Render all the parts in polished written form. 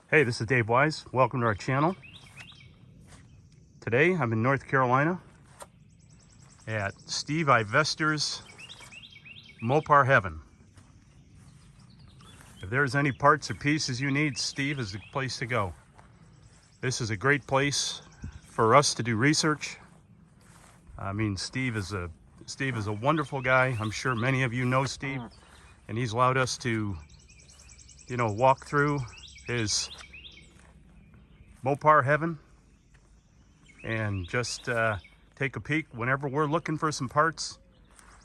Hey, this is Dave Wise. Welcome to our channel. Today I'm in North Carolina at Steve Ivester's Mopar Heaven. If there's any parts or pieces you need, Steve is the place to go. This is a great place for us to do research. I mean, Steve is a wonderful guy. I'm sure many of you know Steve, and he's allowed us to, walk through his Mopar Heaven and just take a peek. Whenever we're looking for some parts,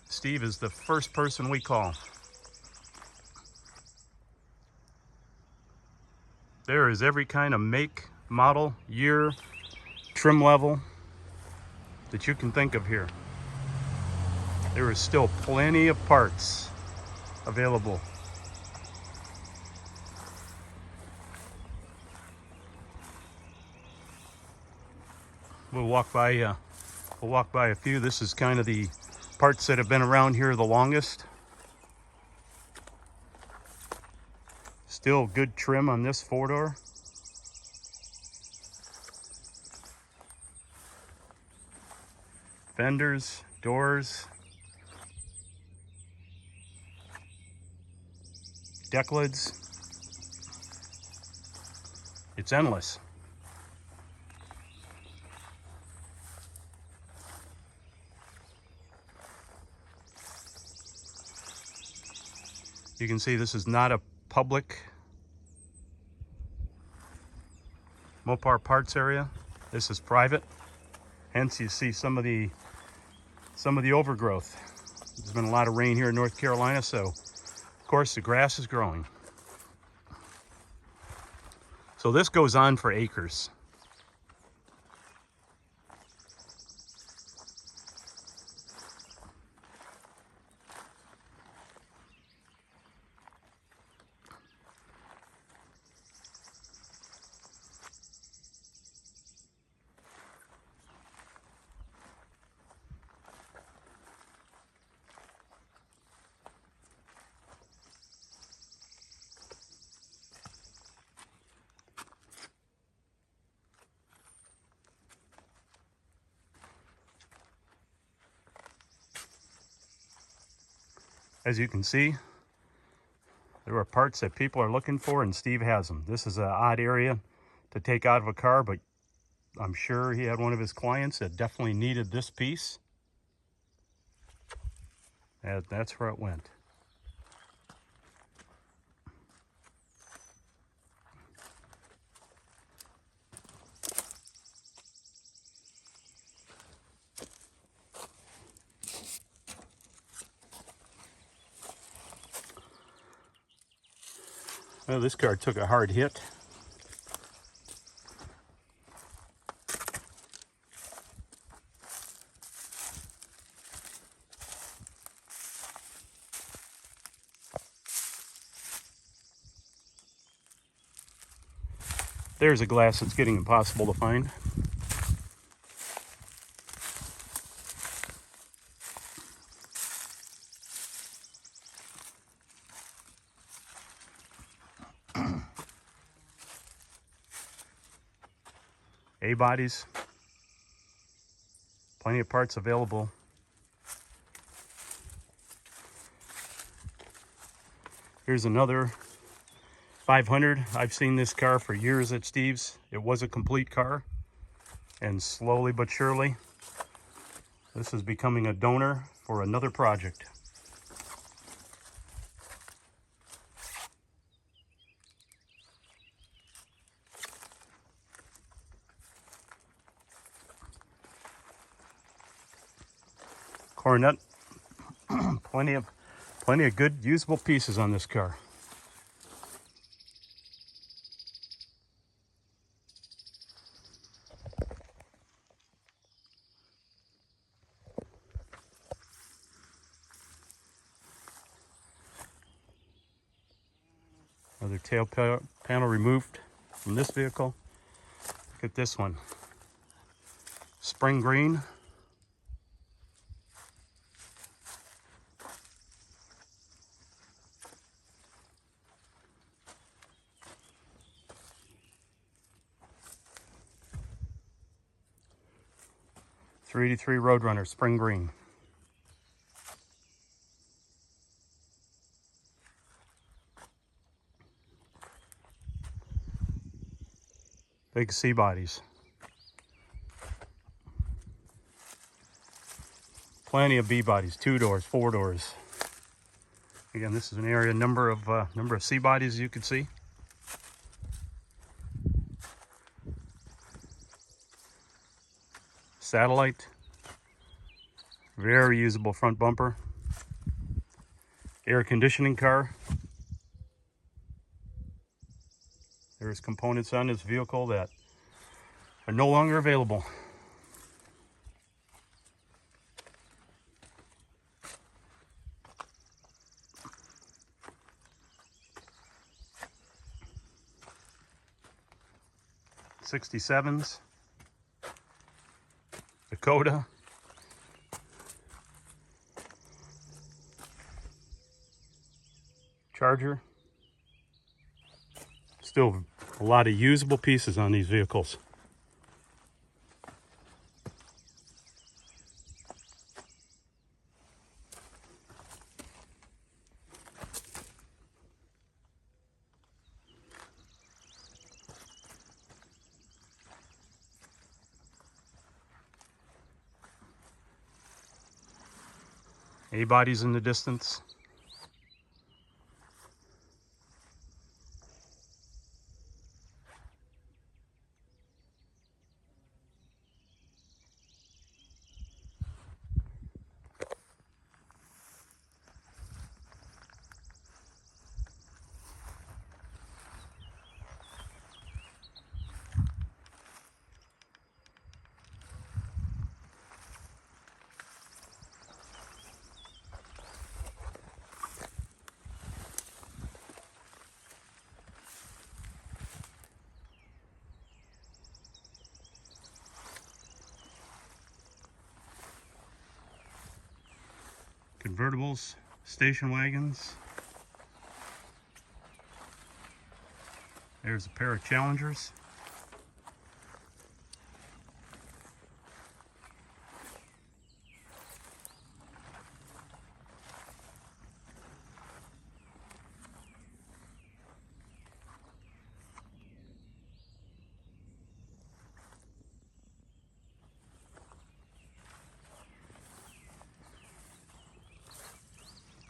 Steve is the first person we call. There is every kind of make, model, year, trim level that you can think of here. There is still plenty of parts available. We'll walk by a few. This is kind of the parts that have been around here the longest. Still good trim on this four-door. Fenders, doors, deck lids. It's endless. You can see this is not a public Mopar parts area. This is private. Hence you see some of the overgrowth. There's been a lot of rain here in North Carolina, so of course the grass is growing. So this goes on for acres. As you can see, there are parts that people are looking for, and Steve has them. This is an odd area to take out of a car, but I'm sure he had one of his clients that definitely needed this piece. And that's where it went. Well, this car took a hard hit. There's a glass that's getting impossible to find. A-bodies. Plenty of parts available. Here's another 500. I've seen this car for years at Steve's. It was a complete car, and slowly but surely this is becoming a donor for another project. Coronet. plenty of good usable pieces on this car. Another tail panel removed from this vehicle. Look at this one. Spring green. 383 Roadrunner, spring green. Big C bodies. Plenty of B bodies, 2 doors, 4 doors. Again, this is an area number of C bodies you can see. Satellite. Very usable front bumper. Air conditioning car. There's components on this vehicle that are no longer available. '67s, Dakota, Charger. Still a lot of usable pieces on these vehicles. A-bodies in the distance. Convertibles, station wagons. There's a pair of Challengers.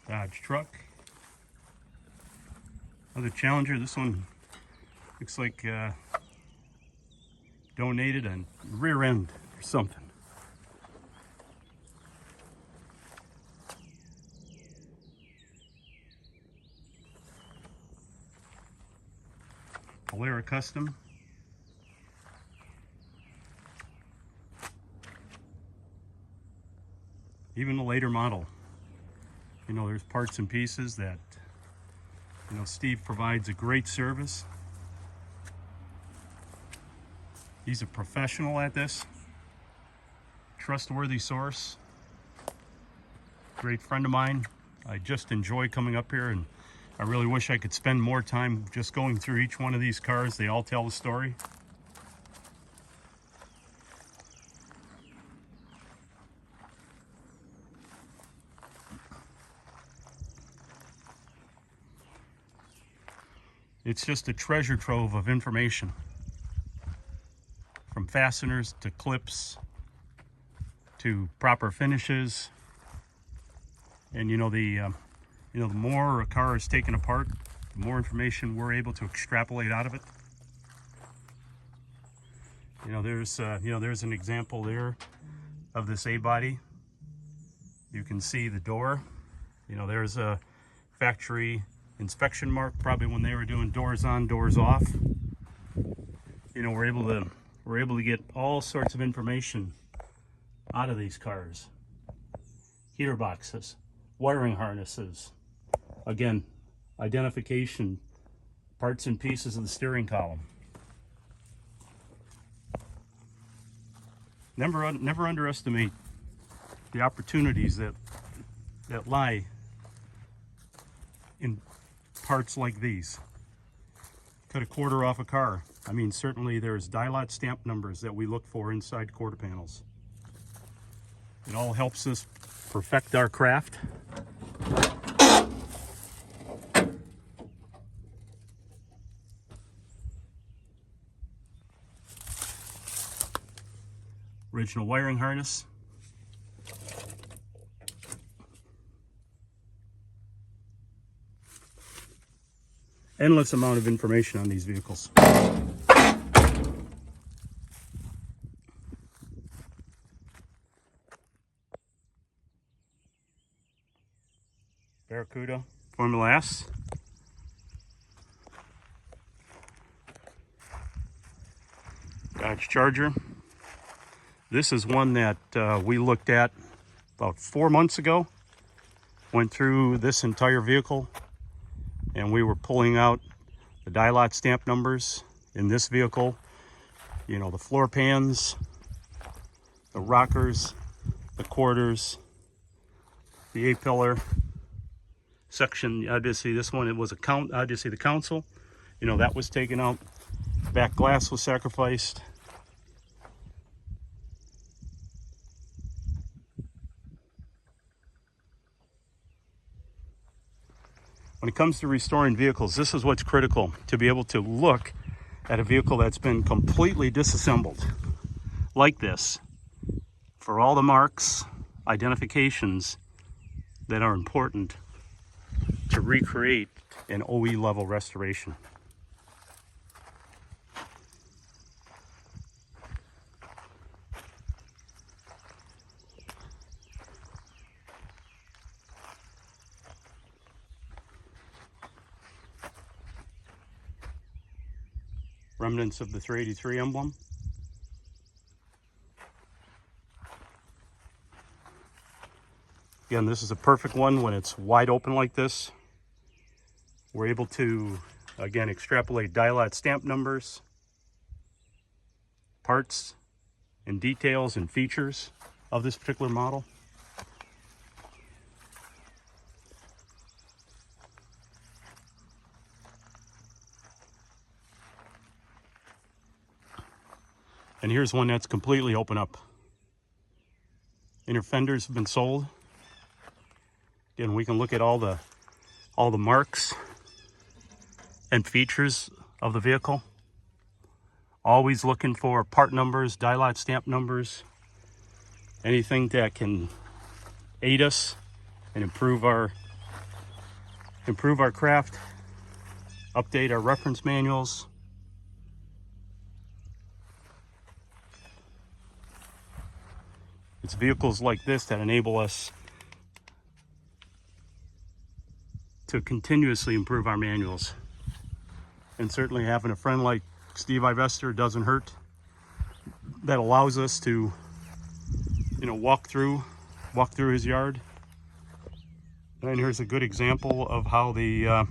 Dodge truck. Another Challenger. This one looks like donated a rear end or something. Polara Custom. Even a later model. You know, there's parts and pieces that, you know, Steve provides a great service. He's a professional at this. Trustworthy source. Great friend of mine. I just enjoy coming up here, and I really wish I could spend more time just going through each one of these cars. They all tell a story. It's just a treasure trove of information, from fasteners to clips to proper finishes. And you know, the more a car is taken apart, the more information we're able to extrapolate out of it. You know, there's an example there of this A-body. You can see the door. You know, there's a factory inspection mark, probably when they were doing doors on, doors off. You know, we're able to get all sorts of information out of these cars. Heater boxes, wiring harnesses, again, identification, parts and pieces of the steering column. Never underestimate the opportunities that lie in parts like these. Cut a quarter off a car. I mean, certainly there's die lot stamp numbers that we look for inside quarter panels. It all helps us perfect our craft. Original wiring harness. Endless amount of information on these vehicles. Barracuda, Formula S. Dodge Charger. This is one that we looked at about 4 months ago. Went through this entire vehicle and we were pulling out the die lot stamp numbers in this vehicle. You know, the floor pans, the rockers, the quarters, the A-pillar section. Obviously this one, it was obviously the console, you know, that was taken out. Back glass was sacrificed. When it comes to restoring vehicles, this is what's critical, to be able to look at a vehicle that's been completely disassembled like this, for all the marks, identifications that are important to recreate an OE level restoration. Remnants of the 383 emblem. Again, this is a perfect one when it's wide open like this. We're able to, again, extrapolate die lot stamp numbers, parts, and details and features of this particular model. And here's one that's completely open up. Inner fenders have been sold. Again, we can look at all the marks and features of the vehicle. Always looking for part numbers, die lot stamp numbers, anything that can aid us and improve our craft, update our reference manuals. It's vehicles like this that enable us to continuously improve our manuals. And certainly having a friend like Steve Ivester doesn't hurt. That allows us to, you know, walk through his yard. And here's a good example of how the, you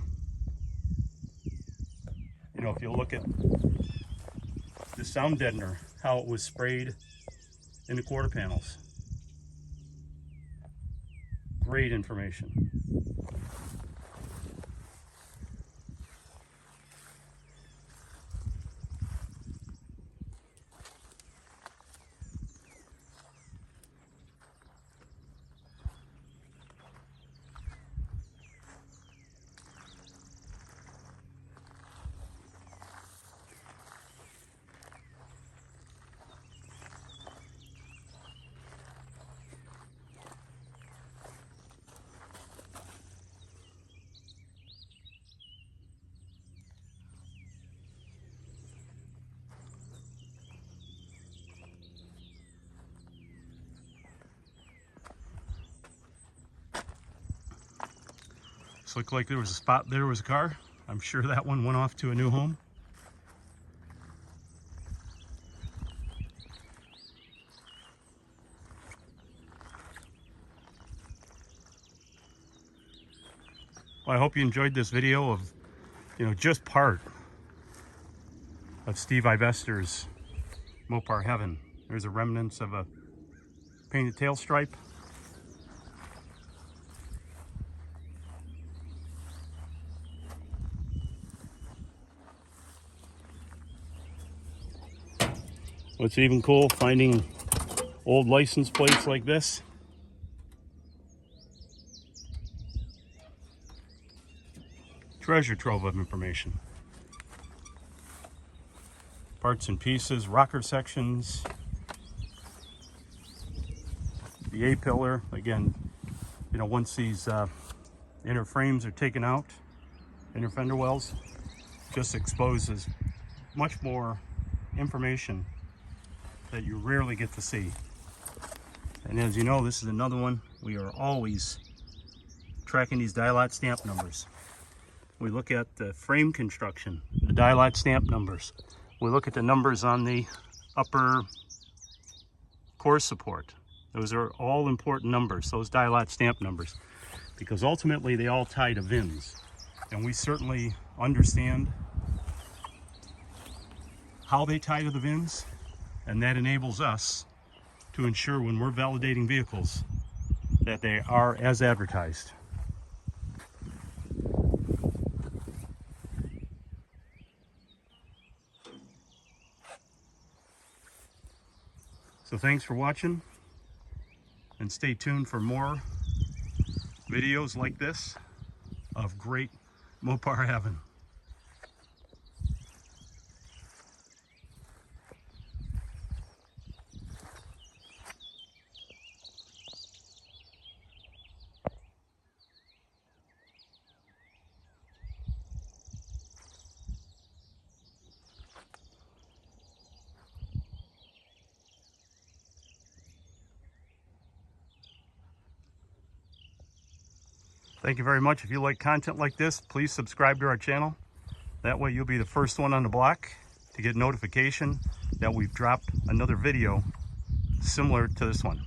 know, if you look at the sound deadener, how it was sprayed in the quarter panels. Great information. This looked like there was a spot, there was a car. I'm sure that one went off to a new home. Well, I hope you enjoyed this video of, you know, just part of Steve Ivester's Mopar heaven. There's a remnants of a painted tail stripe. What's even cool, finding old license plates like this. Treasure trove of information. Parts and pieces, rocker sections, the A-pillar. Again, you know, once these inner frames are taken out, inner fender wells, just exposes much more information that you rarely get to see. And as you know, this is another one. We are always tracking these die-lot stamp numbers. We look at the frame construction, the die-lot stamp numbers. We look at the numbers on the upper core support. Those are all important numbers, those die-lot stamp numbers, because ultimately they all tie to VINs. And we certainly understand how they tie to the VINs, and that enables us to ensure when we're validating vehicles that they are as advertised. So thanks for watching, and stay tuned for more videos like this of great Mopar heaven. Thank you very much. If you like content like this, please subscribe to our channel. That way you'll be the first one on the block to get notification that we've dropped another video similar to this one.